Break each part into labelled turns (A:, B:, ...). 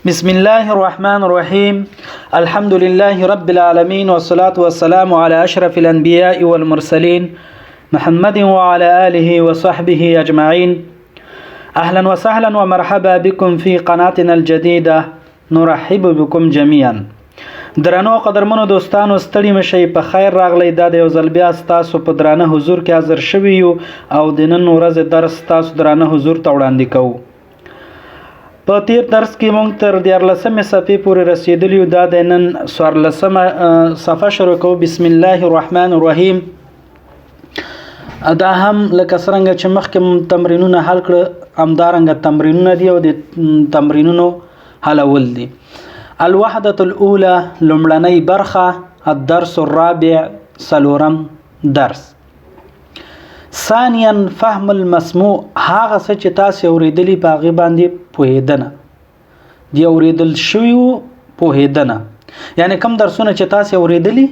A: بسم الله الرحمن الرحيم الحمد لله رب العالمين والصلاة والسلام على أشرف الأنبياء والمرسلين محمد وعلى آله وصحبه أجمعين. أهلا وسهلا ومرحبا بكم في قناتنا الجديدة. نرحب بكم جميعا. درنو قدرمنو دوستانو ستړي مشي په خیر راغلی. دا د یو ځل بیا ستاسو په درانه حضور کې حاضر شوي یو او د نن ورځ درس ستاسو درانه حضور ته وړاندې کوو. په تیر درس کې مونږ تر 14مې صفحې پورې رسیدلی یو. دا د نن 14مه صفحه شروع کوو. بسم الله الرحمن الرحیم. دا هم لکه څرنګه چې مخکې تمرینونه حل کړه همدارنګه تمرینونه دي او د تمرینونو حلول دي. الوحدة الأولى لمړنۍ برخه. الدرس الرابع څلورم درس. ثانیا فهم المسموع هغه څه چې تاسو اوریدلی په هغه باندې پوهیدنه. دی اوریدل شوی پوهیدنه یعنی کوم درسونه چې تاسو اوریدلی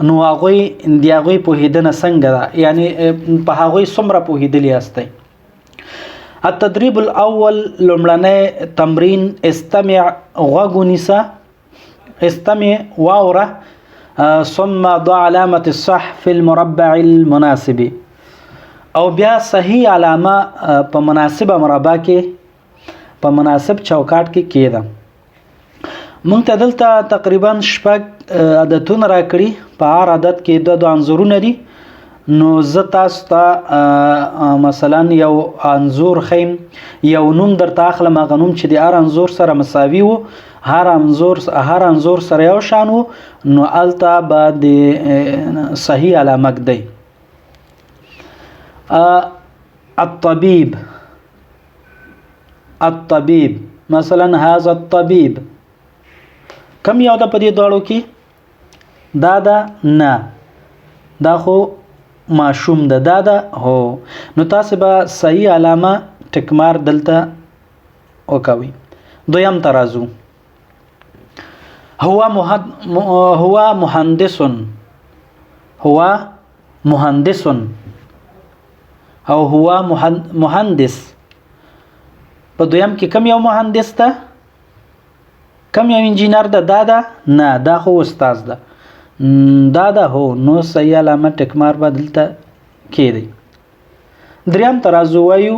A: نو هغه پوهیدنه څنګه ده یعنی په هغه څومره پوهیدلی یاستئ. التدريب الأول لمړنی تمرین. استمع غوږ استمع واوره ثم ضع علامة الصح في المربع المناسب او بیا صحیح علامه په مناسبه مربع کې په مناسب چوکاټ کې کېده. مونږ ته دلته تقریبا شپږ عددونه راکړي. په هر عدد کې دوه انځورونه دي. نو زه تاسو ته مثلا یو انځور خیم یو نوم درته اخلم. هغه نوم چې د هر انځور سره مساوي وو هر انځور سره یو شان وو نو الته به د صحیح علامه ږدئ. الطبيب مثلا هذا الطبيب کم یو ده په دې دواړو کې؟ دا ده نه دا خو ماشوم ده. دا ده هو. نو تاسو به صحیح علامه ټکمار دلته وکوي. دویم ترازو. هو مهندس او هو مهندس. په دویم کې کم یو مهندس ده؟ کم یو انجینر ده؟ دا ده نه دا خو استاد ده. دا ده هو. نو صحیح علامه ټکمار به دلته کېدی. دریم ترازو وایو.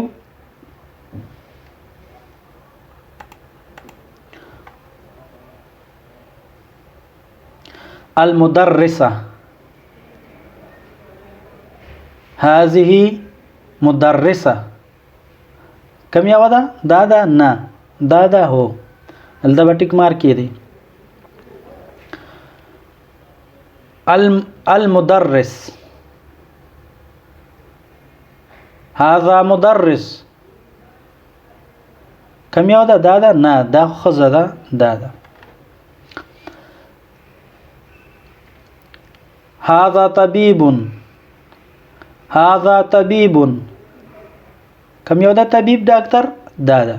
A: المدرسة هذه مدرسة کم یو ده؟ دا ده نه دا ده هو. دلته به ټیک مار کېدی. المدرس هذا مدرس کم یو ده؟ دا ده نه دا ښځه ده. دا ده. هذا طبيب کم یو ده؟ طبيب ډاکټر. دا ده.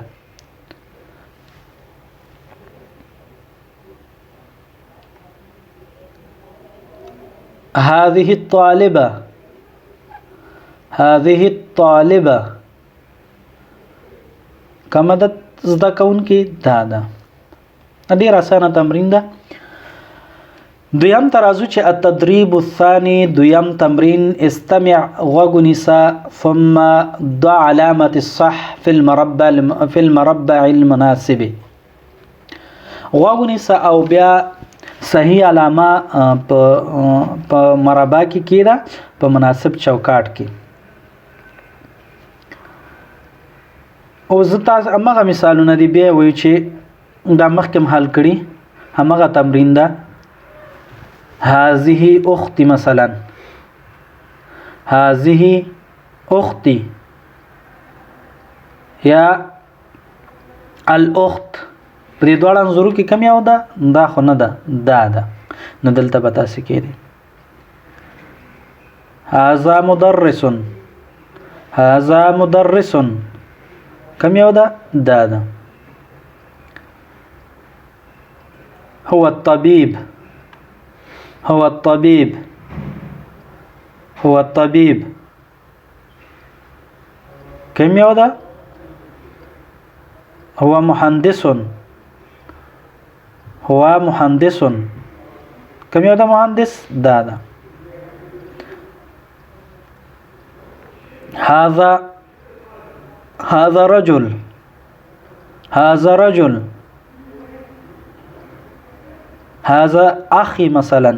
A: هذه الطالبة کم ده؟ زده کوونکی. دا ده. ډېر اسانه تمرین ده. دویم ترازو چې التدریب الثاني دویم تمرین. استمع غوږ نیسه ثم ضع علامة الصح في المربع المناسب. غوږ نیسه او بیا صحیح علامه په مربع کې کېده په مناسب چوکاټ کې. او زه تاسو همغه مثالونه دي بیا وایو چې دا مخکې حل کړي همغه تمرین ده. هذه أختي مثلا. هذه أختي یا الأخت. په دې دواړو انځورو کې کم یو ده؟ دا خو نه ده دا ده. نو دلته به تاسې کېدی. هذا مدرس کم یو ده؟ دا ده. هو الطبيب کم یو ده؟ هو مهندس هو مهندس کوم یو د مهندس دا ده هذا رجل هذا اخي مثلا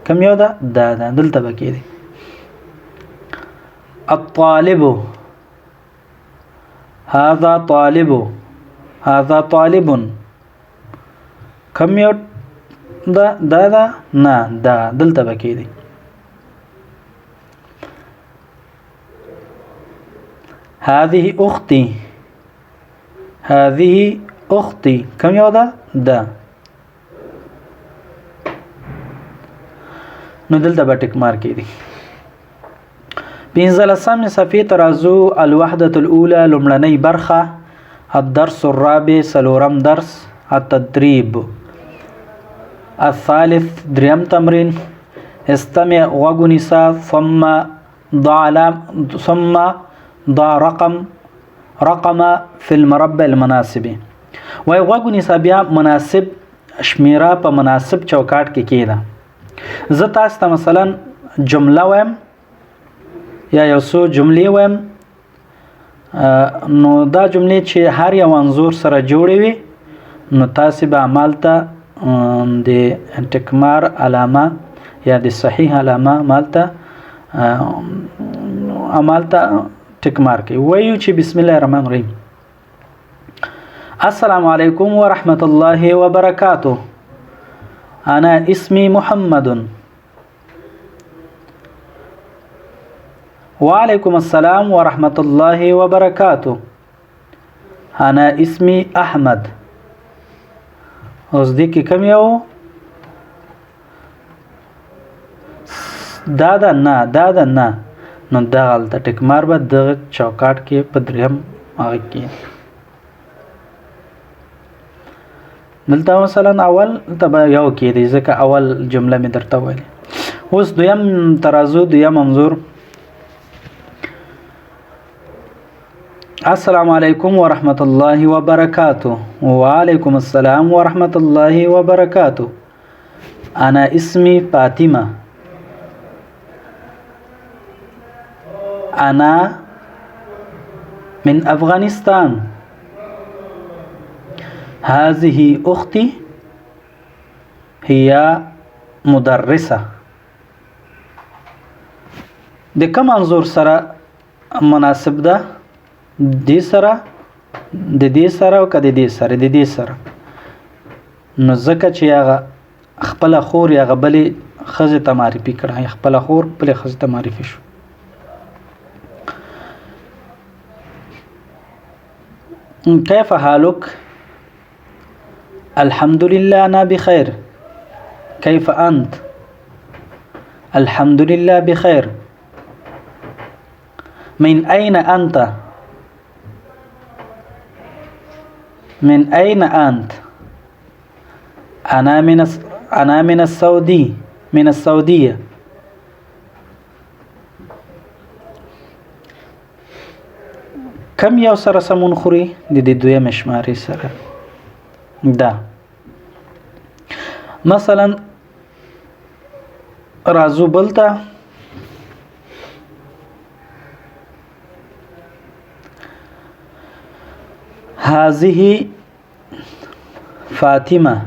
A: کوم یو ده دا دلته بکی دی الطالب هذا طالب کوم یو دا نه دا دلته بکی دی هذه اختي کوم یو ده نو دلته به ټیک مارک دی 15 صفحه ترازو الوحده الاولى لمړنۍ برخه الدرس الرابع سلورم درس التدريب الثالث دريم تمرين استمع وغنسا ثم ضع رقم في المربع المناسب وای وغنسا بیا مناسب شمیره په مناسب چوکاټ کې کیده زه تاسو ته مثلا جمله وایم یا یو څو جملې وایم نو دا جملې چې هر یو انځور سره جوړې وي نو تاسو به عمل ته د ټکمار علامه یا د صحیح علامه عمل ته ټکمار کوي وایو چې بسم الله الرحمن الرحیم السلام علیکم ورحمة الله وبرکاته أنا اسمي محمد وعليكم السلام ورحمة الله وبركاته أنا اسمي أحمد اوس دې کې کوم یو دا نه نو دا غلطه ټکمار به د چوکاټ کې په دریم هغه کې دلته مثلا اول تبا یو کې دی ځکه اول جمله می درته ویلې اوس دویم ترازو دویم منظور السلام علیکم ورحمة الله وبرکاته وعلیکم السلام ورحمة الله وبرکاته أنا اسمي فاطمة أنا من أفغانستان هذه أختي هي مدرسة د کوم انظور سره مناسب ده دې سره د دې سره او کده دې سره د دې سره نو ځکه چې هغه خپل خور یا غبلې خزه ته معرفي کړه خپل خور بل خزه ته معرفي شو كيف حالك الحمد لله أنا بخير كيف أنت الحمد لله بخير من أين أنت من أين أنت أنا من السعودية کم یو سره سمون خوري د دې دویم شمارې سره دا مثلا رازو بلتا هذه فاطمة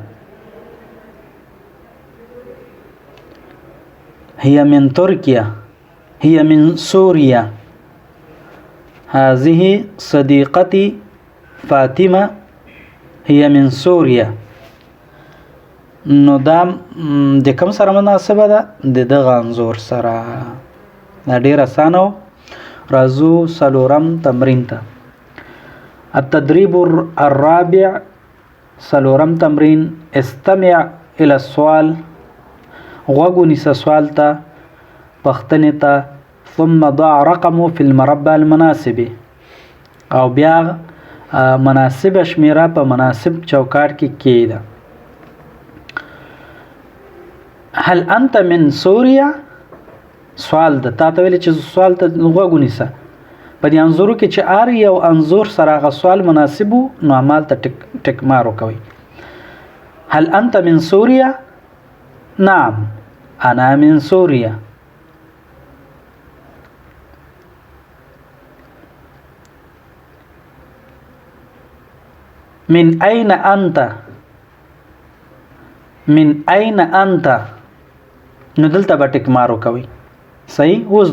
A: هي من تركيا هي من سوريا هذه صديقتي فاطمة هي من سوريا نو دا د کوم سره مناسبه ده د دغه انځور سره دا ډیر اسانه راځو سلورم تمرین ته التدريب الرابع سلورم تمرين استمع الى السؤال غوږ سوال ته پښتنې ته ثم ضع رقمه في المربع المناسب او بیا مناسب شمیره په مناسب چوکاټ کې کېده هل انت من سوريا سوال ده تا ته ویل چې سوال ته غوږ ونیسه په دې انځورو کې چې ار یو انځور سره غ سوال مناسب نو عمل ته ټک مارو کوي هل أنت من سوريا؟ نعم أنا من سوريا. من أين أنت؟ من أين أنت؟ نو دلته به ټک مارو کوي. صحیح. اوس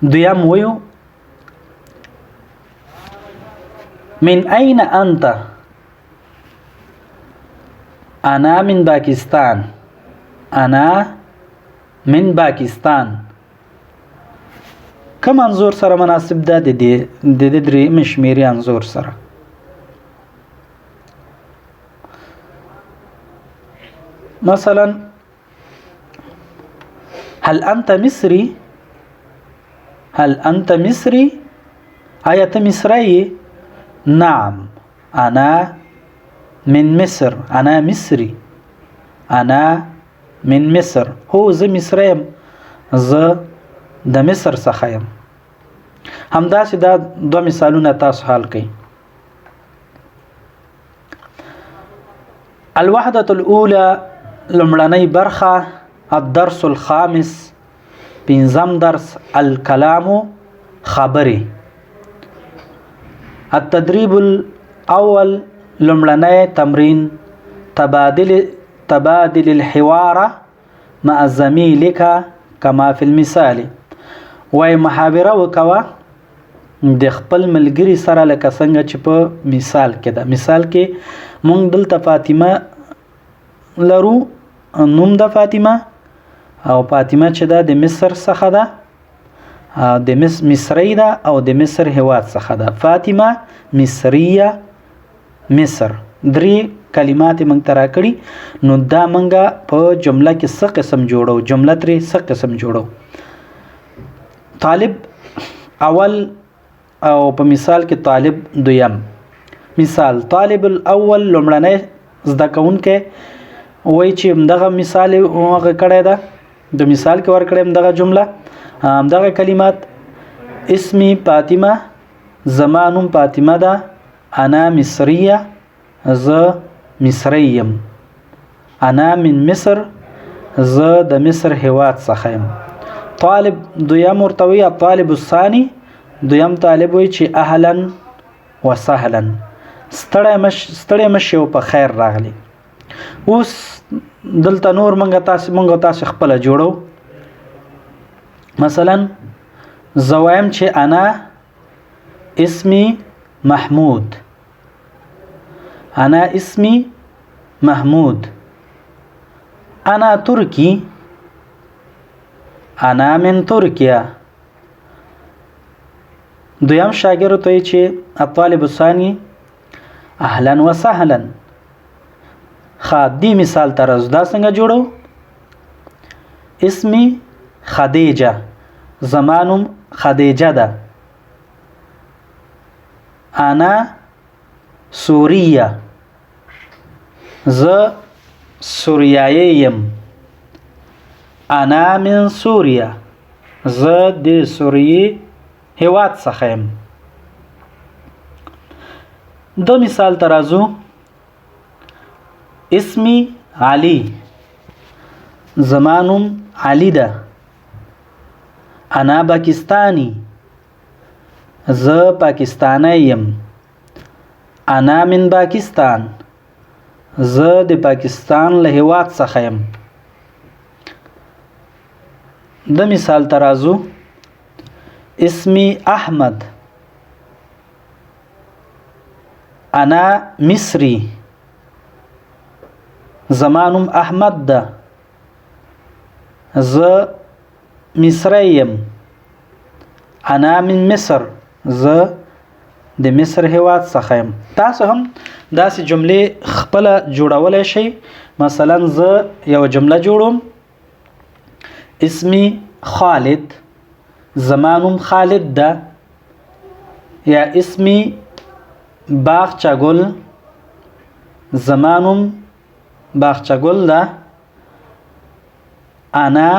A: دویم ویو من أين أنت؟ أنا من باکستان. أنا من باکستان. کوم انظور سره مناسب ده؟ د دې درې مشمیري انظور سره. مثلا هل أنت مصري؟ هل أنت مصري؟ آیا ته مصری؟ نعم أنا من مصر. أنا مصري. أنا من مصر. هو زه مصری یم. زه د مصر څخه یم. همداسې دا دوه مثالونه تاسو حل کړئ. الوحدة الأولى لمړنۍ برخه الدرس الخامس پنځم درس الکلام خبرې. التدریب الاول لمړنی تمرین تبادل الحوار مع زميلك كما في المثال. وای محاوره وکوه د خپل ملګری سره لکه څنګه چې په مثال کې ده. مثال کې مونږ دلته فاطمه لرو، نوم د فاطمه، او فاطمه چې ده د مصر څخه ده، د مصری ده او د مصر هیواد څخه ده. فاطمه مصریه مصر. درې کلمات موږ ته راکړي. نو دا موږ په جمله کې څه قسم جوړو؟ جمله ترې څه قسم جوړو؟ طالب اول او په مثال کې طالب دویم. مثال طالب الاول لومړنی زده کوونکی وایي چې همدغه مثال هغه کړی ده، د مثال کې ورکړی همدغه جمله، همدغه کلمات. اسمي فاطمه، زما نوم فاطمه ده. انا مصریه، زه مصری یم. انا من مصر، زه د مصر هیواد څخه یم. طالب دویم ورته وایي الطالب الثاني. دویم طالب وایي چې اهلا وسهلا، ستړی مشې او په خیر راغلی. اوس دلته نور مونږ تاسو خپله جوړو. مثلا زه وایم چې انا اسمي محمود. انا اسمي محمود. انا تركي. انا من تركيا. دویم شاګرد ته چې الطالب الثاني اهلا وسهلا. دې مثال ته راځو. دا څنګه جوړو؟ اسمي خدیجه، زما نوم خدیجه ده. انا سوریه، زه سوریایی یم. انا من سوریه، زه د سوریې هیواد څخه یم. دو مثال ته راځو. اسمي علي، زما نوم علي ده. انا پاکستانی، زه پاکستانی یم. انا من پاکستان، زه د پاکستان له هیواد څخه یم. د مثال ته راځو. اسمي احمد، انا مصري، زما نوم احمد ده. زه مصری یم. انا من مصر، زه د مصر هیواد څخه یم. تاسو هم داسې جملې خپله جوړولی شئ. مثلا زه یو جمله جوړوم. اسمي خالد، زما نوم خالد ده. یا اسمي باغچه ګل، زما نوم باغچه ګل ده. انا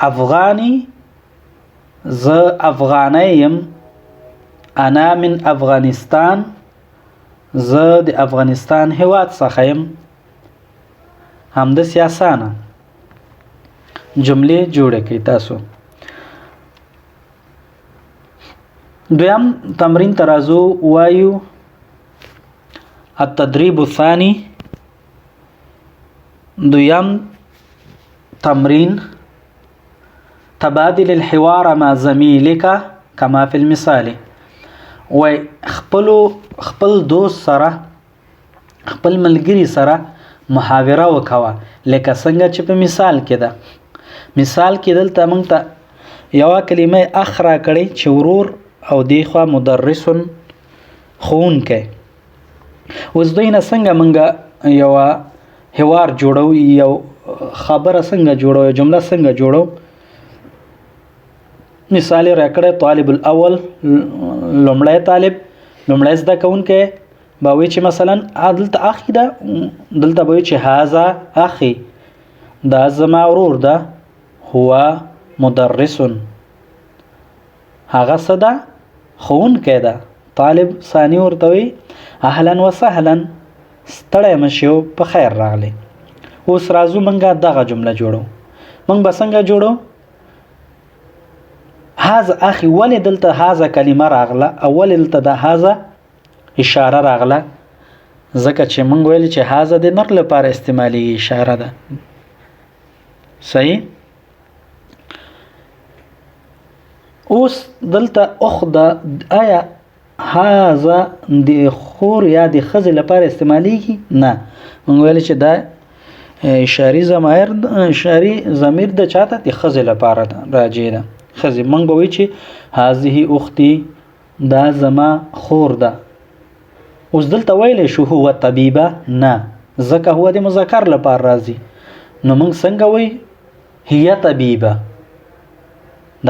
A: افغاني، زه افغانی یم. انا من افغانستان، زه د افغانستان هیواد څخه یم. همداسې اسانه جملې جوړې کړئ تاسو. دویم تمرین ته راځو. وایو التدریب الثاني. دویم تمرین تبادل الحوار مع زميلك كما في المثال. وای خپل دوست سره خپل ملګری سره محاوره وکوه لکه څنګه چې په مثال کې ده. مثال کې دلته موږ ته یوه کلمه اخ را کړی چې ورور او دی خوا مدرس ښوونکی. اوس دوی نه څنګه موږ یوه حوار جوړو، یو خبره څنګه جوړو، یو جمله څنګه جوړو. مثال را کړی طالب الاول لومړی طالب، لومړی زده کوونکی به وایي چې مثلا دلته اخی ده، دلته به وایي چې هذا اخی، دا زما ورور ده. هو مدرس، هغه څه ده؟ ښوونکی ده. طالب ثانی ورته وایي اهلا وسهلا، ستړی مشي او په خیر راغلی. اوس راځو موږ دغه جمله جوړو. موږ به څنګه جوړو؟ هذا اخي، ولې دلته هذا کلمه راغله او ولې دلته د هذا اشاره راغله؟ ځکه چې موږ ویل چې هذا د نر لپاره استعمالي اشاره ده. صحیح. اوس دلته اخ ده، آیا هذا د خور یا د ښځې لپاره استعمالیږي؟ نه، موږ ویل چې دا اشاري ضمیر د چاته؟ د ښځې لپاره ده، راجع ده. ښځې موږ به وایو چې هذه اختي، دا زما خور ده. اوس دلته ویلی شو هو طبیبه؟ نه، ځکه هو د مذکر لپاره راځي. نو موږ څنګه وایو؟ هي طبیبه،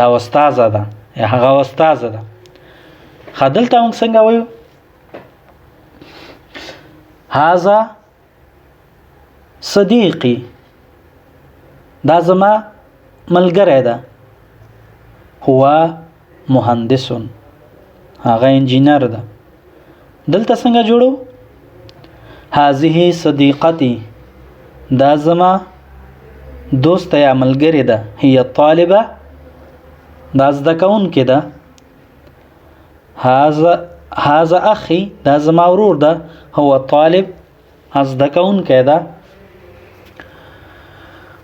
A: دا استاذه ده یا هغه استاذه ده. خو دلته موږ څنګه وایو؟ هذا صدیقي، دا زما ملګری ده. هو مهندس، هغه انجینر ده. دلته څنګه جوړو؟ هذه صدیقتي، دا زما دوست یا ملګری ده. هي طالبه، دا زده کوونکی ده. هذا اخي، دا زما ورور ده. هو طالب، زده کوونکی ده.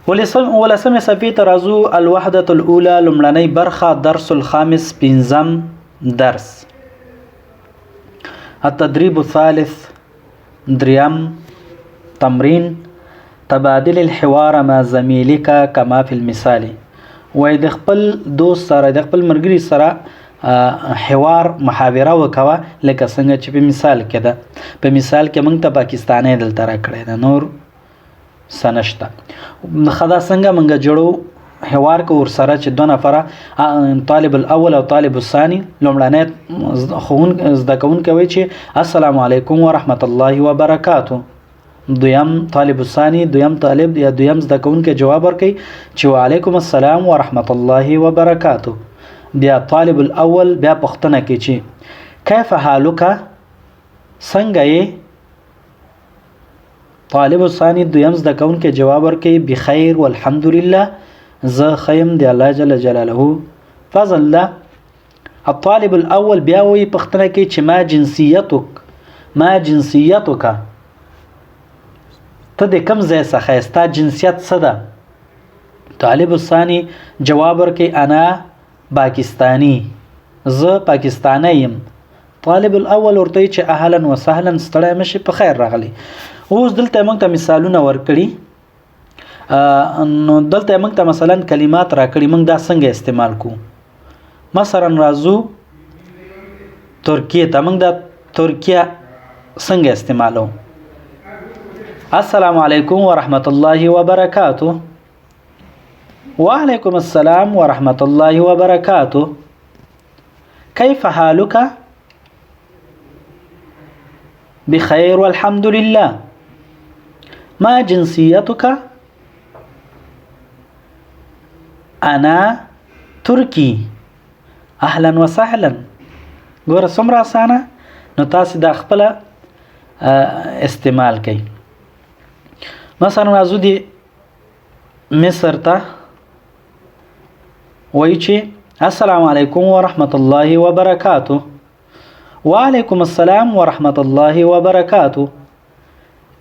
A: ولسمې صفحې ته راځو. الوحدة الاولى، لومړنۍ برخه. درس الخامس، پنځم درس. التدریب الثالث، دریم تمرین تبادل الحوار مع زميلك كما في المثال. وای د خپل دوست سره، د خپل ملګری سره حوار محاوره وکوه لکه څنګه چې په مثال کې ده. په مثال کې موږ ته پاکستانی دلته را کړی ده، نور سنشته. خدا څنګه موږ جوړو حوار کو ور سره چې دو نفره، طالب الاول او طالب الثاني. لومړنی زده کوونکی وایي چې السلام علیکم ورحمت الله وبرکاته. دویم طالب الثاني، دویم طالب یا دویم زده کوونکی جواب ورکوي چې وعلیکم السلام ورحمت الله وبرکاته. بیا طالب الاول بیا پوښتنه کوي چې کیف حالک، څنګه یې؟ طالب الثاني دویم زده کوونکی جواب ورکوي بخیر والحمدلله، زه خیم دی الله جل جلاله فضل ده. الطالب الاول بیا وی پوښتنه کوي چې ما جنسیتک، ما جنسیتک، ته د کوم ځای څخه یې، ستا جنسیت څه ده؟ طالب الثاني جواب ورکوي انا پاکستانی، زه پاکستانی یم. طالب الاول ورته چې اهلا وسهلا، ستړی مشي، په خیر راغلی. اوس دلته موږ ته مثالونه ورکړي. نو دلته موږ ته مثلا کلمات راکړي، موږ دا څنګه استعمال کوو؟ مثلا راځو ترکیه ته. موږ دا ترکیه څنګه استعمالو؟ السلام علیکم ورحمت الله وبرکاته. وعلیکم السلام ورحمت الله وبرکاته. کیف حالک؟ بخیر والحمد لله. ما جنسیتک؟ انا ترکی. اهلا وسهلا. ګوره څومره اسانه. نو تاسو دا خپله استعمال کوي. مثلا راځو دی مصر ته وایي چې السلام علیکم ورحمة الله وبرکاته. وعلیکم السلام ورحمة الله وبرکاته.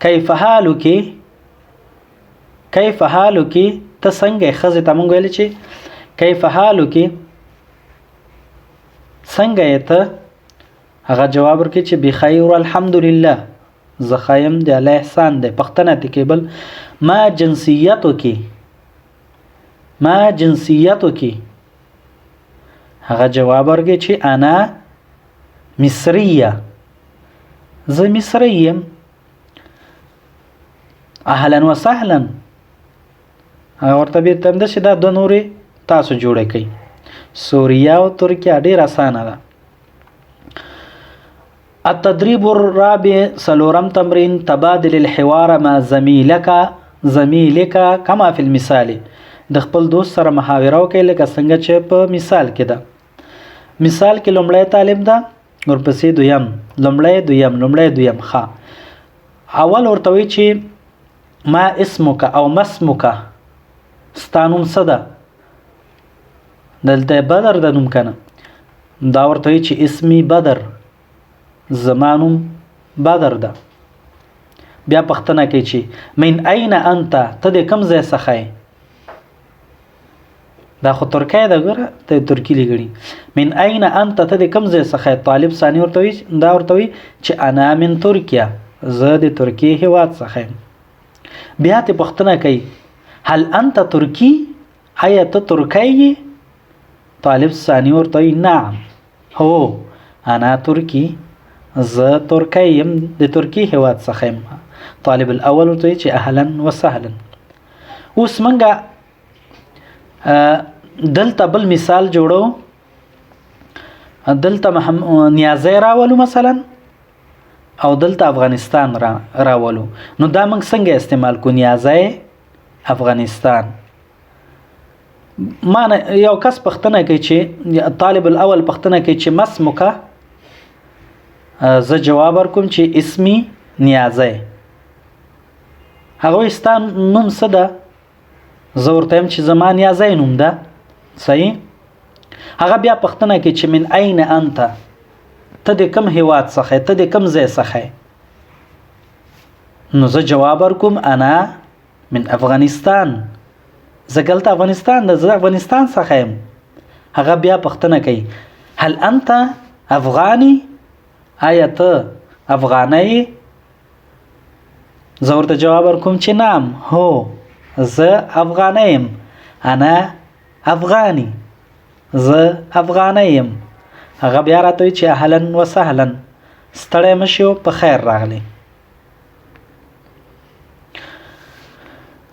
A: کیف حالک؟ کیف حالک؟ ته څنګه ښځې ته مونږ ویل چې کیف حالک څنګه یې ته؟ هغه جواب ورکړي چې بخیر الحمدلله زه ښه یم د الله احسان دی. پوښتنه ترې کېبل ما جنسیتک؟ ما جنسیتک؟ هغه جواب ورکړي چې انا مصریه زه مصری یم. اهلا وسهلا هغه ورته بیرته همدا چې دا دوه نورې تاسو جوړه کړئ. سوریه او ترکیه ډېر اسانه ده. التدريب الرابع سلورم تمرين تبادل الحوار مع زميلك كما في المثال. د خپل دوست سره محاوره وکړئ لکه څنګه چې په مثال کې ده. مثال کې لومړی طالب ده ورپسې دویم لومړی دویم ښه. اول ورته وایي چې ما اسمک او ما اسمک ستا نوم څه ده؟ دلته بدر ده نوم که نه؟ دا ورته وایي چې اسمي بدر زما نوم بدر ده. بیا پوښتنه کوي چې من این انت ته د کوم ځای څخه یې؟ دا خو ترکی ده ګوره ته ترکي لیکړي. من این انت ته د کوم ځای څخه یې؟ طالب ثاني ورته وایي چې انا من ترکیه زه د ترکیې هیواد څخه یم. بیا ته پوښتنه کوي هل انت ترکی؟ آیا ته ترکی یې؟ طالب ثاني ورته وایي نعم هو انا ترکی زه ترکی یم د ترکیې هیواد څخه یم. طالب الاول ورته وایي چې اهلا وسهلا. اوس منګه دلته بل مثال جوړو. دلته نیازی راولو مثلا او دلته افغانستان راولو. نو دا موږ څنګه استعمال کو؟ نیازی افغانستان. ما یو کس پوښتنه کوي چې طالب الاول پوښتنه کوي چې مسمک؟ زه جواب ورکوم چې اسمي نیازی. هغه وایي ستا نوم څه ده؟ زه ورته یم چې زما نیازی نوم ده. صحیح. هغه بیا پوښتنه کوي چې من این انت ته د کوم هیواد څخه ته د کوم ځای څخه؟ نو زه جواب ورکوم انا من افغانستان زه دلته افغانستان ده زه افغانستان څخه یم. هغه بیا پوښتنه کوي هل انت افغاني؟ آیا ته افغانی؟ زه ورته جواب ورکوم چې نعم هو زه افغانی یم. انا افغانی زه افغانی یم. هغه بیا راته وایي چې اهلا وسهلا ستړی مشي او په خیر راغلی.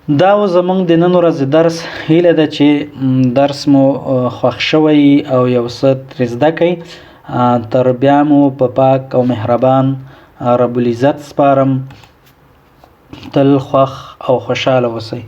A: دا و زمونږ د نن ورځې درس. هیله ده چې درس مو خوښ شوی او یو څه ترې زده کړئ. تر بیا مو په پاک او مهربان رب العزت سپارم. تل خوښ او خوشحاله اوسئ.